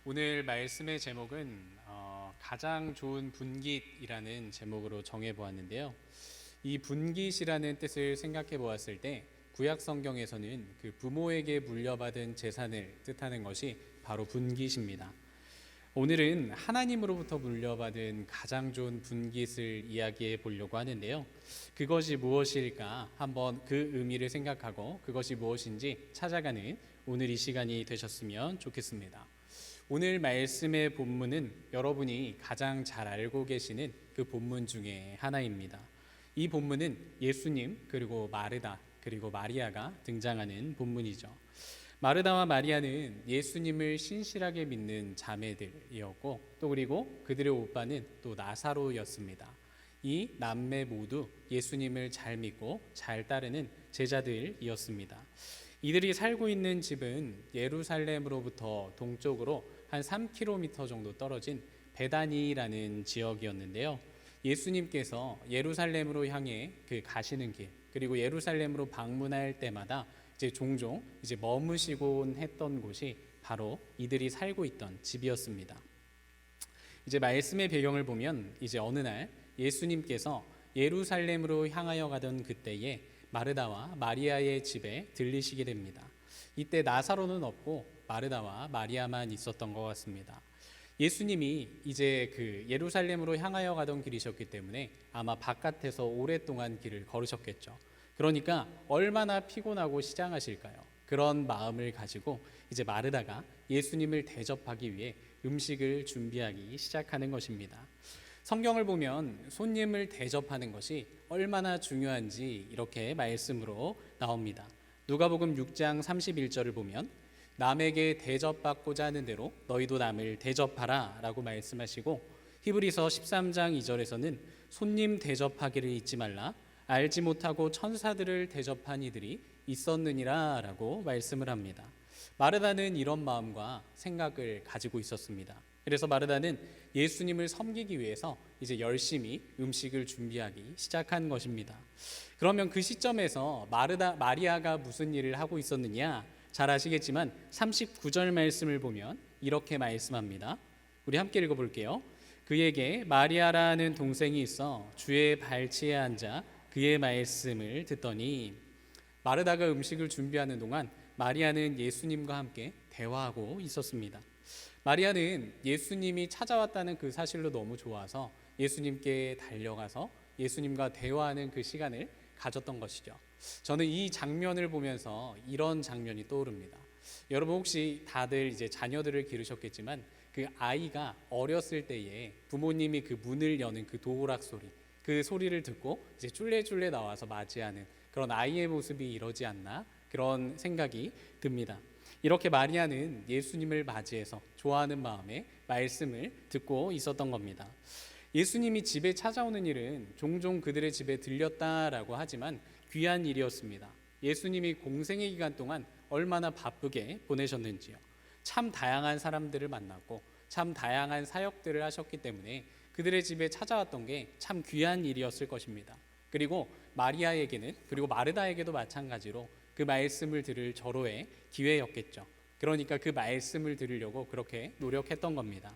오늘 말씀의 제목은 가장 좋은 분깃이라는 제목으로 정해 보았는데요. 이 분깃이라는 뜻을 생각해 보았을 때 구약 성경에서는 그 부모에게 물려받은 재산을 뜻하는 것이 바로 분깃입니다. 오늘은 하나님으로부터 물려받은 가장 좋은 분깃을 이야기해 보려고 하는데요. 그것이 무엇일까 한번 그 의미를 생각하고 그것이 무엇인지 찾아가는 오늘 이 시간이 되셨으면 좋겠습니다. 오늘 말씀의 본문은 여러분이 가장 잘 알고 계시는 그 본문 중에 하나입니다. 이 본문은 예수님 그리고 마르다 그리고 마리아가 등장하는 본문이죠. 마르다와 마리아는 예수님을 신실하게 믿는 자매들이었고 또 그리고 그들의 오빠는 또 나사로였습니다. 이 남매 모두 예수님을 잘 믿고 잘 따르는 제자들이었습니다. 이들이 살고 있는 집은 예루살렘으로부터 동쪽으로 한 3km 정도 떨어진 베다니라는 지역이었는데요. 예수님께서 예루살렘으로 향해 가시는 길, 그리고 예루살렘으로 방문할 때마다 종종 머무시곤 했던 곳이 바로 이들이 살고 있던 집이었습니다. 말씀의 배경을 보면 어느 날 예수님께서 예루살렘으로 향하여 가던 그때에 마르다와 마리아의 집에 들리시게 됩니다. 이때 나사로는 없고 마르다와 마리아만 있었던 것 같습니다. 예수님이 예루살렘으로 향하여 가던 길이셨기 때문에 아마 바깥에서 오랫동안 길을 걸으셨겠죠. 그러니까 얼마나 피곤하고 시장하실까요? 그런 마음을 가지고 마르다가 예수님을 대접하기 위해 음식을 준비하기 시작하는 것입니다. 성경을 보면 손님을 대접하는 것이 얼마나 중요한지 이렇게 말씀으로 나옵니다. 누가복음 6장 31절을 보면 남에게 대접받고자 하는 대로 너희도 남을 대접하라 라고 말씀하시고, 히브리서 13장 2절에서는 손님 대접하기를 잊지 말라, 알지 못하고 천사들을 대접한 이들이 있었느니라 라고 말씀을 합니다. 마르다는 이런 마음과 생각을 가지고 있었습니다. 그래서 마르다는 예수님을 섬기기 위해서 열심히 음식을 준비하기 시작한 것입니다. 그러면 그 시점에서 마리아가 무슨 일을 하고 있었느냐? 잘 아시겠지만 39절 말씀을 보면 이렇게 말씀합니다. 우리 함께 읽어볼게요. 그에게 마리아라는 동생이 있어 주의 발치에 앉아 그의 말씀을 듣더니, 마르다가 음식을 준비하는 동안 마리아는 예수님과 함께 대화하고 있었습니다. 마리아는 예수님이 찾아왔다는 그 사실로 너무 좋아서 예수님께 달려가서 예수님과 대화하는 그 시간을 가졌던 것이죠. 저는 이 장면을 보면서 이런 장면이 떠오릅니다. 여러분 혹시 다들 자녀들을 기르셨겠지만 그 아이가 어렸을 때에 부모님이 그 문을 여는 그 도우락 소리, 그 소리를 듣고 쫄래쫄래 나와서 맞이하는 그런 아이의 모습이 이러지 않나, 그런 생각이 듭니다. 이렇게 마리아는 예수님을 맞이해서 좋아하는 마음에 말씀을 듣고 있었던 겁니다. 예수님이 집에 찾아오는 일은 종종 그들의 집에 들렸다라고 하지만 귀한 일이었습니다. 예수님이 공생의 기간 동안 얼마나 바쁘게 보내셨는지요. 참 다양한 사람들을 만났고 참 다양한 사역들을 하셨기 때문에 그들의 집에 찾아왔던 게 참 귀한 일이었을 것입니다. 그리고 마리아에게는, 그리고 마르다에게도 마찬가지로 그 말씀을 들을 절호의 기회였겠죠. 그러니까 그 말씀을 들으려고 그렇게 노력했던 겁니다.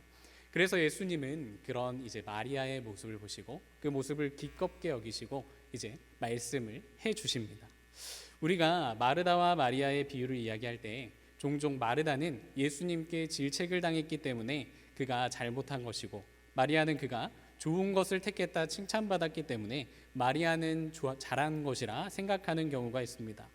그래서 예수님은 그런 마리아의 모습을 보시고 그 모습을 기껍게 여기시고 말씀을 해 주십니다. 우리가 마르다와 마리아의 비유를 이야기할 때 종종 마르다는 예수님께 질책을 당했기 때문에 그가 잘못한 것이고, 마리아는 그가 좋은 것을 택했다 칭찬받았기 때문에 마리아는 잘한 것이라 생각하는 경우가 있습니다.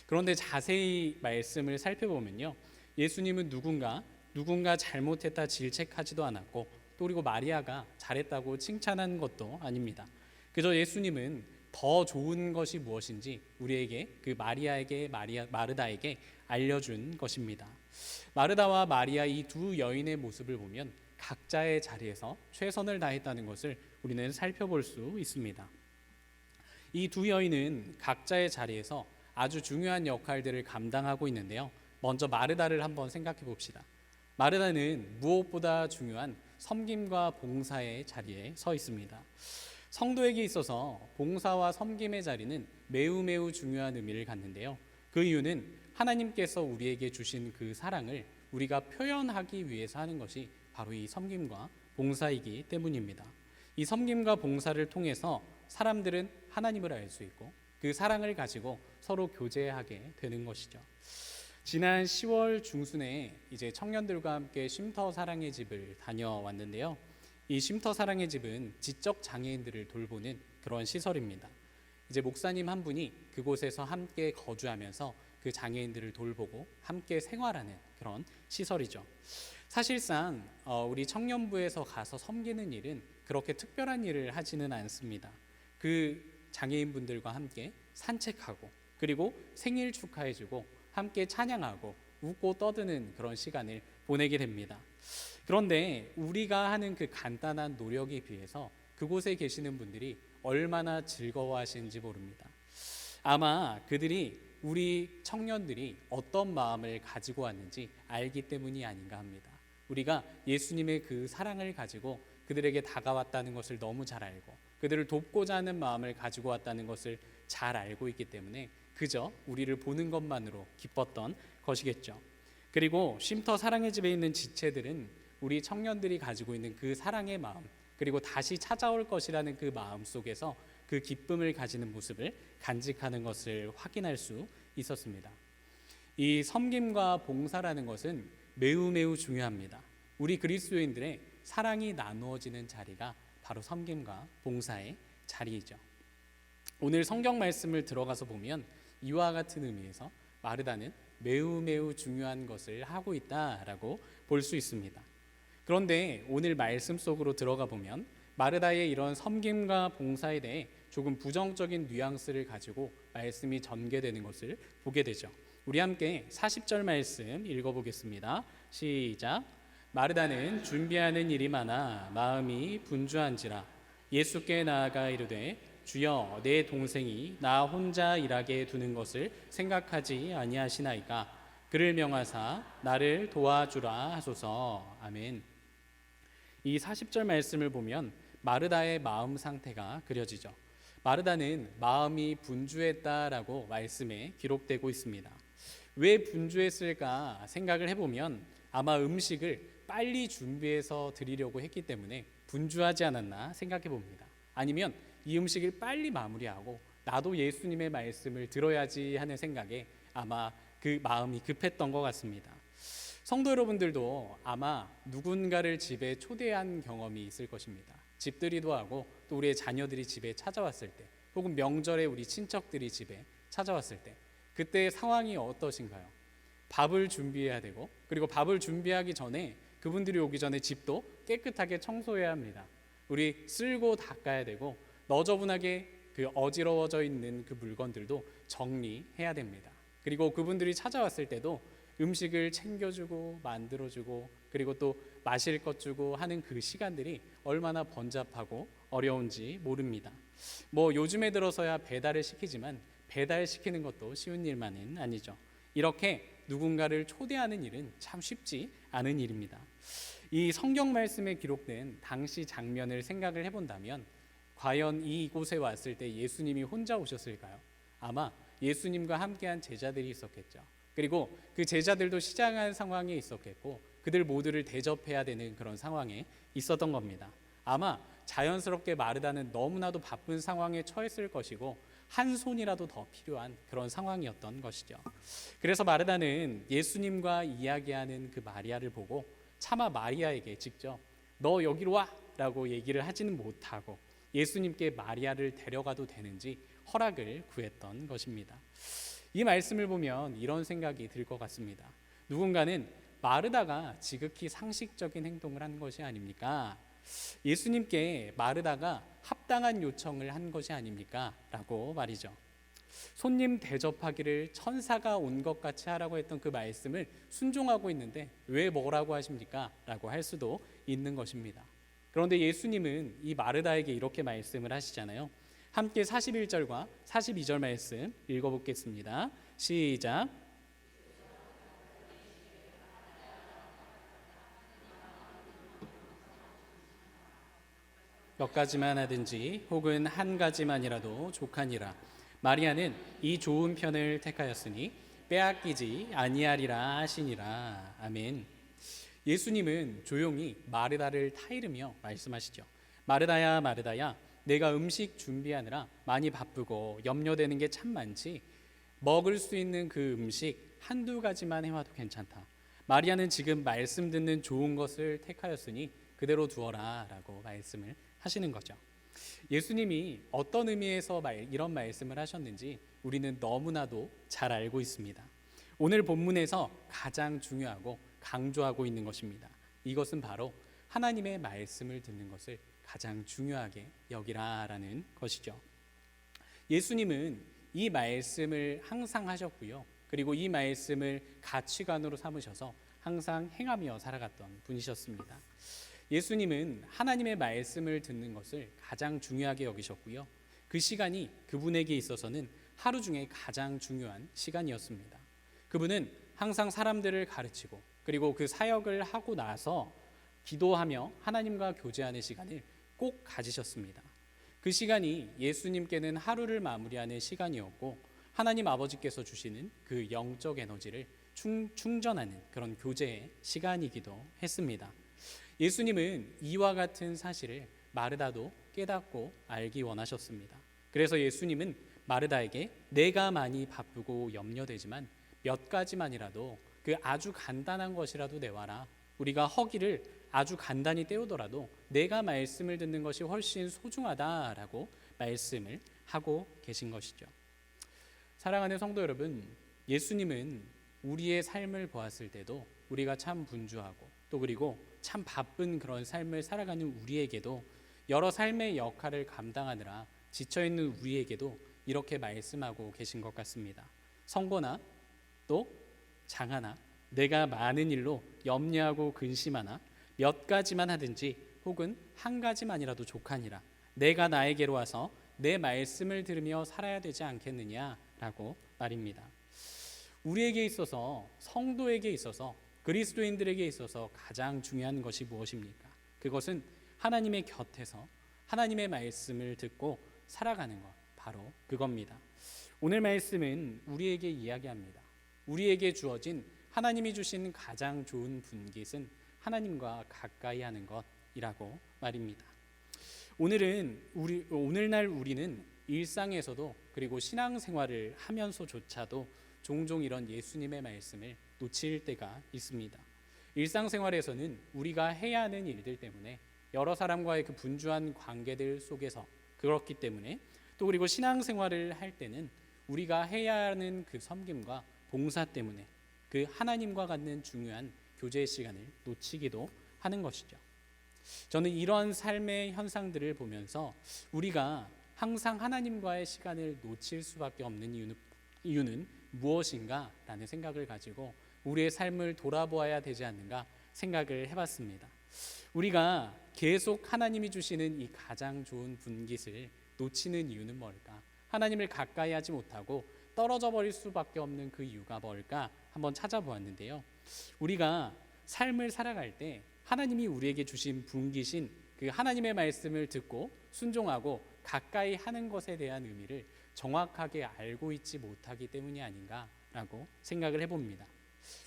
그런데 자세히 말씀을 살펴보면요, 예수님은 누군가 잘못했다 질책하지도 않았고 또 그리고 마리아가 잘했다고 칭찬한 것도 아닙니다. 그저 예수님은 더 좋은 것이 무엇인지 우리에게, 그 마르다에게 알려준 것입니다. 마르다와 마리아 이 두 여인의 모습을 보면 각자의 자리에서 최선을 다했다는 것을 우리는 살펴볼 수 있습니다. 이 두 여인은 각자의 자리에서 아주 중요한 역할들을 감당하고 있는데요. 먼저 마르다를 한번 생각해 봅시다. 마르다는 무엇보다 중요한 섬김과 봉사의 자리에 서 있습니다. 성도에게 있어서 봉사와 섬김의 자리는 매우 중요한 의미를 갖는데요. 그 이유는 하나님께서 우리에게 주신 그 사랑을 우리가 표현하기 위해서 하는 것이 바로 이 섬김과 봉사이기 때문입니다. 이 섬김과 봉사를 통해서 사람들은 하나님을 알 수 있고 그 사랑을 가지고 서로 교제하게 되는 것이죠. 지난 10월 중순에 이제 청년들과 함께 쉼터 사랑의 집을 다녀왔는데요. 이 쉼터 사랑의 집은 지적 장애인들을 돌보는 그런 시설입니다. 이제 목사님 한 분이 그곳에서 함께 거주하면서 그 장애인들을 돌보고 함께 생활하는 그런 시설이죠. 사실상 우리 청년부에서 가서 섬기는 일은 그렇게 특별한 일을 하지는 않습니다. 그 장애인분들과 함께 산책하고 그리고 생일 축하해주고 함께 찬양하고 웃고 떠드는 그런 시간을 보내게 됩니다. 그런데 우리가 하는 그 간단한 노력에 비해서 그곳에 계시는 분들이 얼마나 즐거워하시는지 모릅니다. 아마 그들이 우리 청년들이 어떤 마음을 가지고 왔는지 알기 때문이 아닌가 합니다. 우리가 예수님의 그 사랑을 가지고 그들에게 다가왔다는 것을 너무 잘 알고 그들을 돕고자 하는 마음을 가지고 왔다는 것을 잘 알고 있기 때문에 그저 우리를 보는 것만으로 기뻤던 것이겠죠. 그리고 쉼터 사랑의 집에 있는 지체들은 우리 청년들이 가지고 있는 그 사랑의 마음 그리고 다시 찾아올 것이라는 그 마음 속에서 그 기쁨을 가지는 모습을 간직하는 것을 확인할 수 있었습니다. 이 섬김과 봉사라는 것은 매우 중요합니다. 우리 그리스도인들의 사랑이 나누어지는 자리가 바로 섬김과 봉사의 자리이죠. 오늘 성경 말씀을 들어가서 보면 이와 같은 의미에서 마르다는 매우 중요한 것을 하고 있다라고 볼 수 있습니다. 그런데 오늘 말씀 속으로 들어가 보면 마르다의 이런 섬김과 봉사에 대해 조금 부정적인 뉘앙스를 가지고 말씀이 전개되는 것을 보게 되죠. 우리 함께 40절 말씀 읽어보겠습니다. 시작. 마르다는 준비하는 일이 많아 마음이 분주한지라 예수께 나아가 이르되 주여 내 동생이 나 혼자 일하게 두는 것을 생각하지 아니하시나이까 그를 명하사 나를 도와주라 하소서. 아멘. 이 40절 말씀을 보면 마르다의 마음 상태가 그려지죠. 마르다는 마음이 분주했다라고 말씀에 기록되고 있습니다. 왜 분주했을까 생각을 해보면 아마 음식을 빨리 준비해서 드리려고 했기 때문에 분주하지 않았나 생각해 봅니다. 아니면 이 음식을 빨리 마무리하고 나도 예수님의 말씀을 들어야지 하는 생각에 아마 그 마음이 급했던 것 같습니다. 성도 여러분들도 아마 누군가를 집에 초대한 경험이 있을 것입니다. 집들이도 하고 또 우리의 자녀들이 집에 찾아왔을 때 혹은 명절에 우리 친척들이 집에 찾아왔을 때 그때 상황이 어떠신가요? 밥을 준비해야 되고 그리고 밥을 준비하기 전에 그분들이 오기 전에 집도 깨끗하게 청소해야 합니다. 우리 쓸고 닦아야 되고 너저분하게 그 어지러워져 있는 그 물건들도 정리해야 됩니다. 그리고 그분들이 찾아왔을 때도 음식을 챙겨주고 만들어주고 그리고 또 마실 것 주고 하는 그 시간들이 얼마나 번잡하고 어려운지 모릅니다. 뭐 요즘에 들어서야 배달을 시키지만 배달시키는 것도 쉬운 일만은 아니죠. 이렇게 누군가를 초대하는 일은 참 쉽지 않은 일입니다. 이 성경 말씀에 기록된 당시 장면을 생각을 해본다면 과연 이곳에 왔을 때 예수님이 혼자 오셨을까요? 아마 예수님과 함께한 제자들이 있었겠죠. 그리고 그 제자들도 시장한 상황에 있었겠고 그들 모두를 대접해야 되는 그런 상황에 있었던 겁니다. 아마 자연스럽게 마르다는 너무나도 바쁜 상황에 처했을 것이고 한 손이라도 더 필요한 그런 상황이었던 것이죠. 그래서 마르다는 예수님과 이야기하는 그 마리아를 보고 차마 마리아에게 직접 너 여기로 와 라고 얘기를 하지는 못하고 예수님께 마리아를 데려가도 되는지 허락을 구했던 것입니다. 이 말씀을 보면 이런 생각이 들 것 같습니다. 누군가는 마르다가 지극히 상식적인 행동을 한 것이 아닙니까? 예수님께 마르다가 합당한 요청을 한 것이 아닙니까? 라고 말이죠. 손님 대접하기를 천사가 온 것 같이 하라고 했던 그 말씀을 순종하고 있는데 왜 뭐라고 하십니까? 라고 할 수도 있는 것입니다. 그런데 예수님은 이 마르다에게 이렇게 말씀을 하시잖아요. 함께 41절과 42절 말씀 읽어보겠습니다. 시작. 몇 가지만 하든지 혹은 한 가지만이라도 족하니라. 마리아는 이 좋은 편을 택하였으니 빼앗기지 아니하리라 하시니라. 아멘. 예수님은 조용히 마르다를 타이르며 말씀하시죠. 마르다야, 마르다야, 내가 음식 준비하느라 많이 바쁘고 염려되는 게 참 많지. 먹을 수 있는 그 음식 한두 가지만 해와도 괜찮다. 마리아는 지금 말씀 듣는 좋은 것을 택하였으니 그대로 두어라 라고 말씀을 하시는 거죠. 예수님이 어떤 의미에서 이런 말씀을 하셨는지 우리는 너무나도 잘 알고 있습니다. 오늘 본문에서 가장 중요하고 강조하고 있는 것입니다. 이것은 바로 하나님의 말씀을 듣는 것을 가장 중요하게 여기라라는 것이죠. 예수님은 이 말씀을 항상 하셨고요. 그리고 이 말씀을 가치관으로 삼으셔서 항상 행하며 살아갔던 분이셨습니다. 예수님은 하나님의 말씀을 듣는 것을 가장 중요하게 여기셨고요. 그 시간이 그분에게 있어서는 하루 중에 가장 중요한 시간이었습니다. 그분은 항상 사람들을 가르치고 그리고 그 사역을 하고 나서 기도하며 하나님과 교제하는 시간을 꼭 가지셨습니다. 그 시간이 예수님께는 하루를 마무리하는 시간이었고 하나님 아버지께서 주시는 그 영적 에너지를 충전하는 그런 교제의 시간이기도 했습니다. 예수님은 이와 같은 사실을 마르다도 깨닫고 알기 원하셨습니다. 그래서 예수님은 마르다에게 내가 많이 바쁘고 염려되지만 몇 가지만이라도 그 아주 간단한 것이라도 내와라. 우리가 허기를 아주 간단히 때우더라도 내가 말씀을 듣는 것이 훨씬 소중하다라고 말씀을 하고 계신 것이죠. 사랑하는 성도 여러분, 예수님은 우리의 삶을 보았을 때도 우리가 참 분주하고 또 그리고 참 바쁜 그런 삶을 살아가는 우리에게도 여러 삶의 역할을 감당하느라 지쳐있는 우리에게도 이렇게 말씀하고 계신 것 같습니다. 성고나 또 장하나 내가 많은 일로 염려하고 근심하나 몇 가지만 하든지 혹은 한 가지만이라도 족하니라. 내가 나에게로 와서 내 말씀을 들으며 살아야 되지 않겠느냐라고 말입니다. 우리에게 있어서, 성도에게 있어서, 그리스도인들에게 있어서 가장 중요한 것이 무엇입니까? 그것은 하나님의 곁에서 하나님의 말씀을 듣고 살아가는 것, 바로 그겁니다. 오늘 말씀은 우리에게 이야기합니다. 우리에게 주어진 하나님이 주신 가장 좋은 분깃은 하나님과 가까이 하는 것이라고 말입니다. 오늘날 우리는 일상에서도 그리고 신앙생활을 하면서조차도 종종 이런 예수님의 말씀을 놓칠 때가 있습니다. 일상생활에서는 우리가 해야 하는 일들 때문에 여러 사람과의 그 분주한 관계들 속에서 그렇기 때문에 또 그리고 신앙생활을 할 때는 우리가 해야 하는 그 섬김과 봉사 때문에 그 하나님과 갖는 중요한 교제의 시간을 놓치기도 하는 것이죠. 저는 이런 삶의 현상들을 보면서 우리가 항상 하나님과의 시간을 놓칠 수밖에 없는 이유는 무엇인가 라는 생각을 가지고 우리의 삶을 돌아보아야 되지 않는가 생각을 해봤습니다. 우리가 계속 하나님이 주시는 이 가장 좋은 분깃을 놓치는 이유는 뭘까? 하나님을 가까이 하지 못하고 떨어져 버릴 수밖에 없는 그 이유가 뭘까? 한번 찾아보았는데요. 우리가 삶을 살아갈 때 하나님이 우리에게 주신 분깃인 그 하나님의 말씀을 듣고 순종하고 가까이 하는 것에 대한 의미를 정확하게 알고 있지 못하기 때문이 아닌가라고 생각을 해봅니다.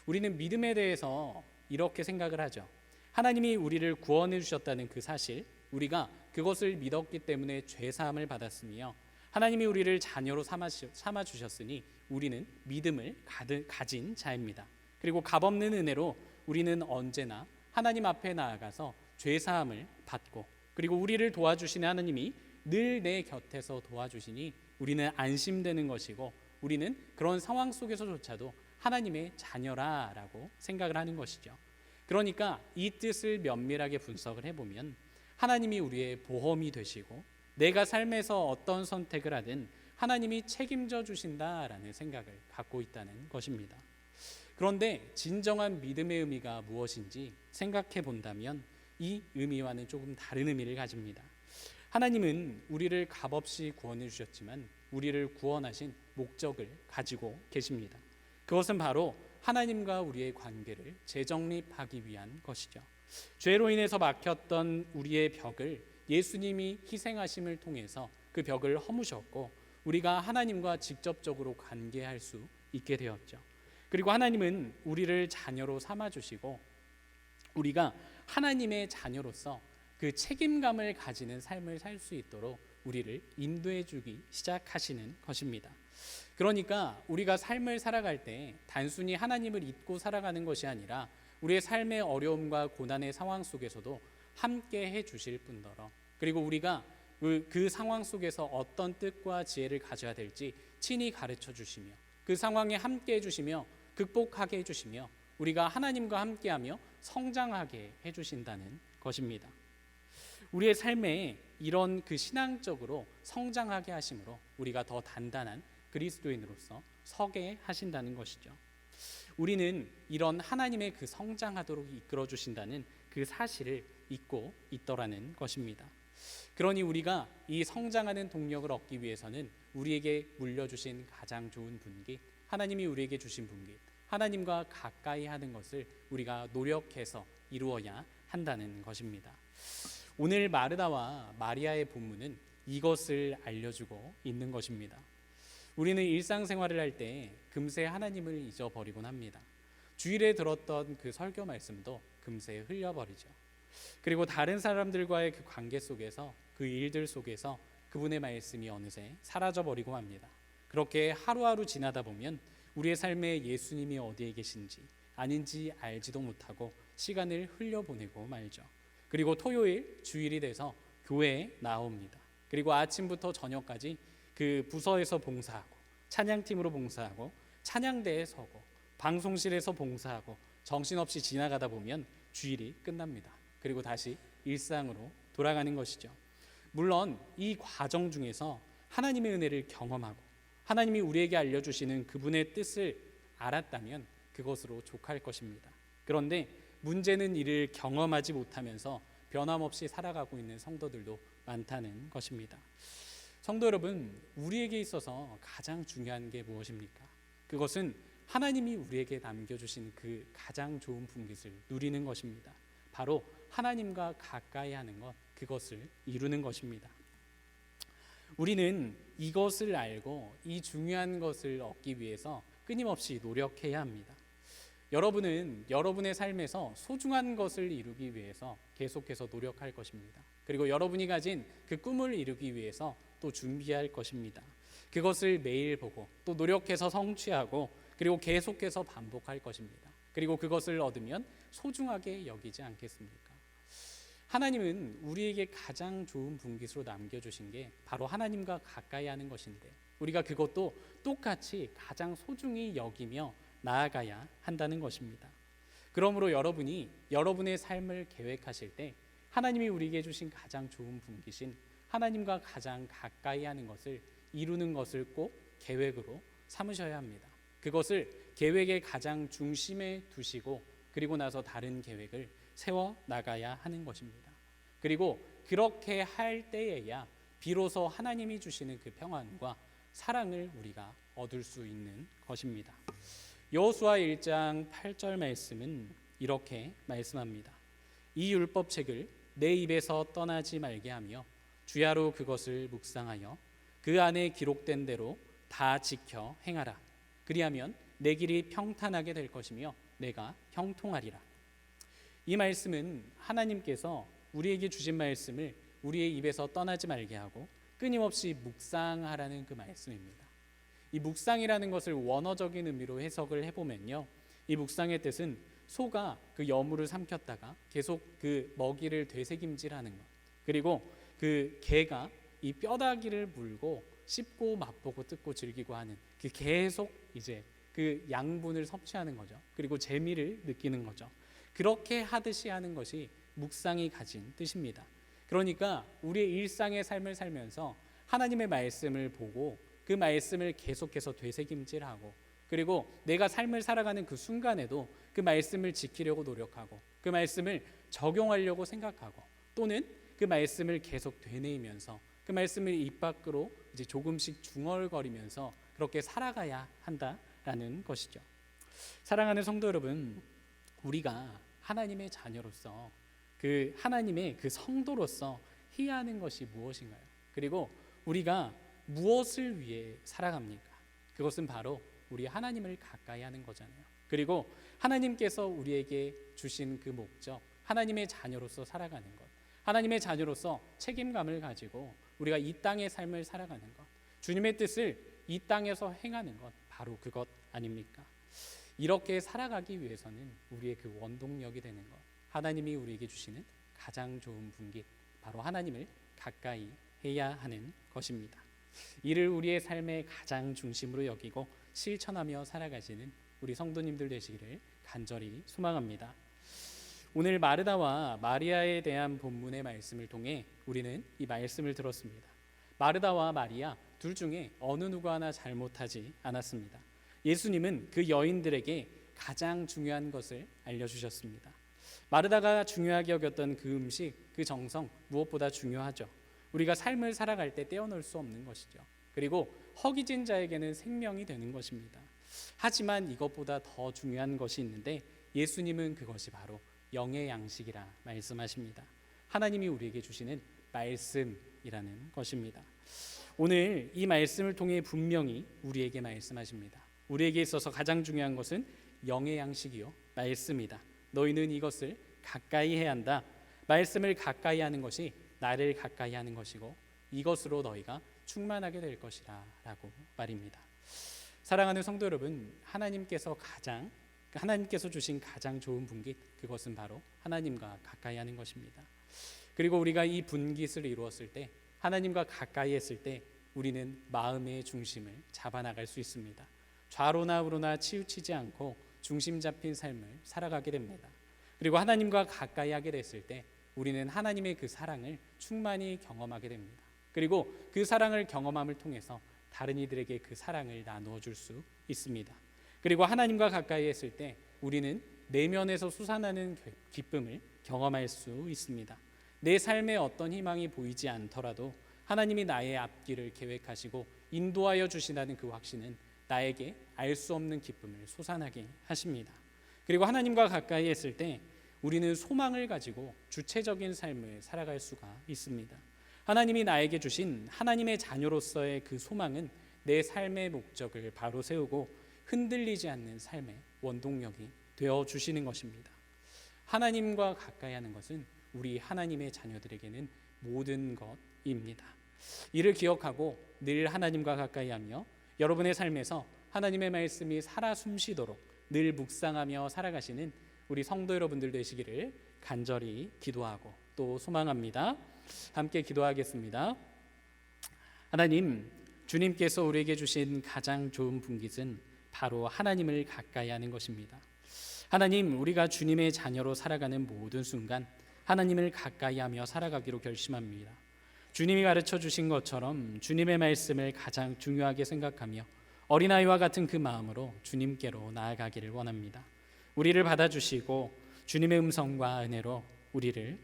우리는 믿음에 대해서 이렇게 생각을 하죠. 하나님이 우리를 구원해 주셨다는 그 사실, 우리가 그것을 믿었기 때문에 죄사함을 받았으며 하나님이 우리를 자녀로 삼아 주셨으니 우리는 믿음을 가진 자입니다. 그리고 값없는 은혜로 우리는 언제나 하나님 앞에 나아가서 죄사함을 받고 그리고 우리를 도와주시는 하나님이 늘 내 곁에서 도와주시니 우리는 안심되는 것이고 우리는 그런 상황 속에서조차도 하나님의 자녀라라고 생각을 하는 것이죠. 그러니까 이 뜻을 면밀하게 분석을 해보면 하나님이 우리의 보험이 되시고 내가 삶에서 어떤 선택을 하든 하나님이 책임져 주신다라는 생각을 갖고 있다는 것입니다. 그런데 진정한 믿음의 의미가 무엇인지 생각해 본다면 이 의미와는 조금 다른 의미를 가집니다. 하나님은 우리를 값없이 구원해 주셨지만 우리를 구원하신 목적을 가지고 계십니다. 그것은 바로 하나님과 우리의 관계를 재정립하기 위한 것이죠. 죄로 인해서 막혔던 우리의 벽을 예수님이 희생하심을 통해서 그 벽을 허무셨고 우리가 하나님과 직접적으로 관계할 수 있게 되었죠. 그리고 하나님은 우리를 자녀로 삼아주시고 우리가 하나님의 자녀로서 그 책임감을 가지는 삶을 살 수 있도록 우리를 인도해 주기 시작하시는 것입니다. 그러니까 우리가 삶을 살아갈 때 단순히 하나님을 잊고 살아가는 것이 아니라 우리의 삶의 어려움과 고난의 상황 속에서도 함께 해 주실 뿐더러, 그리고 우리가 그 상황 속에서 어떤 뜻과 지혜를 가져야 될지 친히 가르쳐 주시며 그 상황에 함께 해 주시며 극복하게 해 주시며 우리가 하나님과 함께하며 성장하게 해 주신다는 것입니다. 우리의 삶에 이런 그 신앙적으로 성장하게 하심으로 우리가 더 단단한 그리스도인으로서 서게 하신다는 것이죠. 우리는 이런 하나님의 그 성장하도록 이끌어 주신다는 그 사실을 잊고 있더라는 것입니다. 그러니 우리가 이 성장하는 동력을 얻기 위해서는 우리에게 물려주신 가장 좋은 분기, 하나님이 우리에게 주신 분기, 하나님과 가까이 하는 것을 우리가 노력해서 이루어야 한다는 것입니다. 오늘 마르다와 마리아의 본문은 이것을 알려주고 있는 것입니다. 우리는 일상생활을 할 때 금세 하나님을 잊어버리곤 합니다. 주일에 들었던 그 설교 말씀도 금세 흘려버리죠. 그리고 다른 사람들과의 그 관계 속에서, 그 일들 속에서 그분의 말씀이 어느새 사라져버리고 합니다. 그렇게 하루하루 지나다 보면 우리의 삶에 예수님이 어디에 계신지 아닌지 알지도 못하고 시간을 흘려보내고 말죠. 그리고 토요일, 주일이 돼서 교회에 나옵니다. 그리고 아침부터 저녁까지 그 부서에서 봉사하고 찬양팀으로 봉사하고 찬양대에 서고 방송실에서 봉사하고 정신없이 지나가다 보면 주일이 끝납니다. 그리고 다시 일상으로 돌아가는 것이죠. 물론 이 과정 중에서 하나님의 은혜를 경험하고 하나님이 우리에게 알려주시는 그분의 뜻을 알았다면 그것으로 족할 것입니다. 그런데 문제는 이를 경험하지 못하면서 변함없이 살아가고 있는 성도들도 많다는 것입니다. 성도 여러분, 우리에게 있어서 가장 중요한 게 무엇입니까? 그것은 하나님이 우리에게 남겨주신 그 가장 좋은 분깃을 누리는 것입니다. 바로 하나님과 가까이 하는 것, 그것을 이루는 것입니다. 우리는 이것을 알고 이 중요한 것을 얻기 위해서 끊임없이 노력해야 합니다. 여러분은 여러분의 삶에서 소중한 것을 이루기 위해서 계속해서 노력할 것입니다. 그리고 여러분이 가진 그 꿈을 이루기 위해서 또 준비할 것입니다. 그것을 매일 보고 또 노력해서 성취하고 그리고 계속해서 반복할 것입니다. 그리고 그것을 얻으면 소중하게 여기지 않겠습니까? 하나님은 우리에게 가장 좋은 분깃으로 남겨주신 게 바로 하나님과 가까이 하는 것인데 우리가 그것도 똑같이 가장 소중히 여기며 나아가야 한다는 것입니다. 그러므로 여러분이 여러분의 삶을 계획하실 때 하나님이 우리에게 주신 가장 좋은 분깃인 하나님과 가장 가까이 하는 것을 이루는 것을 꼭 계획으로 삼으셔야 합니다. 그것을 계획의 가장 중심에 두시고 그리고 나서 다른 계획을 세워 나가야 하는 것입니다. 그리고 그렇게 할 때에야 비로소 하나님이 주시는 그 평안과 사랑을 우리가 얻을 수 있는 것입니다. 여호수아 1장 8절 말씀은 이렇게 말씀합니다. 이 율법책을 내 입에서 떠나지 말게 하며 주야로 그것을 묵상하여 그 안에 기록된 대로 다 지켜 행하라. 그리하면 내 길이 평탄하게 될 것이며 내가 형통하리라. 이 말씀은 하나님께서 우리에게 주신 말씀을 우리의 입에서 떠나지 말게 하고 끊임없이 묵상하라는 그 말씀입니다. 이 묵상이라는 것을 원어적인 의미로 해석을 해보면요, 이 묵상의 뜻은 소가 그 여물을 삼켰다가 계속 그 먹이를 되새김질하는 것, 그리고 그 개가 이 뼈다귀를 물고 씹고 맛보고 뜯고 즐기고 하는 그 계속 이제 그 양분을 섭취하는 거죠. 그리고 재미를 느끼는 거죠. 그렇게 하듯이 하는 것이 묵상이 가진 뜻입니다. 그러니까 우리의 일상의 삶을 살면서 하나님의 말씀을 보고 그 말씀을 계속해서 되새김질하고 그리고 내가 삶을 살아가는 그 순간에도 그 말씀을 지키려고 노력하고 그 말씀을 적용하려고 생각하고 또는 그 말씀을 계속 되뇌이면서 그 말씀을 입 밖으로 이제 조금씩 중얼거리면서 그렇게 살아가야 한다라는 것이죠. 사랑하는 성도 여러분, 우리가 하나님의 자녀로서 그 하나님의 그 성도로서 해야 하는 것이 무엇인가요? 그리고 우리가 무엇을 위해 살아갑니까? 그것은 바로 우리 하나님을 가까이 하는 거잖아요. 그리고 하나님께서 우리에게 주신 그 목적, 하나님의 자녀로서 살아가는 것, 하나님의 자녀로서 책임감을 가지고 우리가 이 땅의 삶을 살아가는 것, 주님의 뜻을 이 땅에서 행하는 것, 바로 그것 아닙니까? 이렇게 살아가기 위해서는 우리의 그 원동력이 되는 것, 하나님이 우리에게 주시는 가장 좋은 분깃, 바로 하나님을 가까이 해야 하는 것입니다. 이를 우리의 삶의 가장 중심으로 여기고 실천하며 살아가시는 우리 성도님들 되시기를 간절히 소망합니다. 오늘 마르다와 마리아에 대한 본문의 말씀을 통해 우리는 이 말씀을 들었습니다. 마르다와 마리아 둘 중에 어느 누구 하나 잘못하지 않았습니다. 예수님은 그 여인들에게 가장 중요한 것을 알려주셨습니다. 마르다가 중요하게 여겼던 그 음식, 그 정성, 무엇보다 중요하죠. 우리가 삶을 살아갈 때 떼어놓을 수 없는 것이죠. 그리고 허기진 자에게는 생명이 되는 것입니다. 하지만 이것보다 더 중요한 것이 있는데 예수님은 그것이 바로 영의 양식이라 말씀하십니다. 하나님이 우리에게 주시는 말씀이라는 것입니다. 오늘 이 말씀을 통해 분명히 우리에게 말씀하십니다. 우리에게 있어서 가장 중요한 것은 영의 양식이요 말씀이다. 너희는 이것을 가까이 해야 한다. 말씀을 가까이 하는 것이 나를 가까이 하는 것이고 이것으로 너희가 충만하게 될 것이라 라고 말입니다. 사랑하는 성도 여러분, 하나님께서 주신 가장 좋은 분깃, 그것은 바로 하나님과 가까이 하는 것입니다. 그리고 우리가 이 분깃을 이루었을 때, 하나님과 가까이 했을 때 우리는 마음의 중심을 잡아나갈 수 있습니다. 좌로나 우로나 치우치지 않고 중심 잡힌 삶을 살아가게 됩니다. 그리고 하나님과 가까이 하게 됐을 때 우리는 하나님의 그 사랑을 충만히 경험하게 됩니다. 그리고 그 사랑을 경험함을 통해서 다른 이들에게 그 사랑을 나누어 줄 수 있습니다. 그리고 하나님과 가까이 했을 때 우리는 내면에서 솟아나는 기쁨을 경험할 수 있습니다. 내 삶에 어떤 희망이 보이지 않더라도 하나님이 나의 앞길을 계획하시고 인도하여 주신다는 그 확신은 나에게 알 수 없는 기쁨을 솟아나게 하십니다. 그리고 하나님과 가까이 했을 때 우리는 소망을 가지고 주체적인 삶을 살아갈 수가 있습니다. 하나님이 나에게 주신 하나님의 자녀로서의 그 소망은 내 삶의 목적을 바로 세우고 흔들리지 않는 삶의 원동력이 되어 주시는 것입니다. 하나님과 가까이 하는 것은 우리 하나님의 자녀들에게는 모든 것입니다. 이를 기억하고 늘 하나님과 가까이 하며 여러분의 삶에서 하나님의 말씀이 살아 숨쉬도록 늘 묵상하며 살아가시는 우리 성도 여러분들 되시기를 간절히 기도하고 또 소망합니다. 함께 기도하겠습니다. 하나님, 주님께서 우리에게 주신 가장 좋은 분깃은 바로 하나님을 가까이 하는 것입니다. 하나님, 우리가 주님의 자녀로 살아가는 모든 순간 하나님을 가까이 하며 살아가기로 결심합니다. 주님이 가르쳐 주신 것처럼 주님의 말씀을 가장 중요하게 생각하며 어린아이와 같은 그 마음으로 주님께로 나아가기를 원합니다. 우리를 받아주시고 주님의 음성과 은혜로 우리를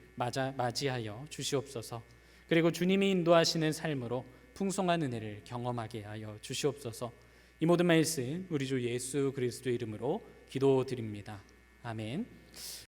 맞이하여 주시옵소서. 그리고 주님이 인도하시는 삶으로 풍성한 은혜를 경험하게 하여 주시옵소서. 이 모든 말씀 우리 주 예수 그리스도의 이름으로 기도드립니다. 아멘.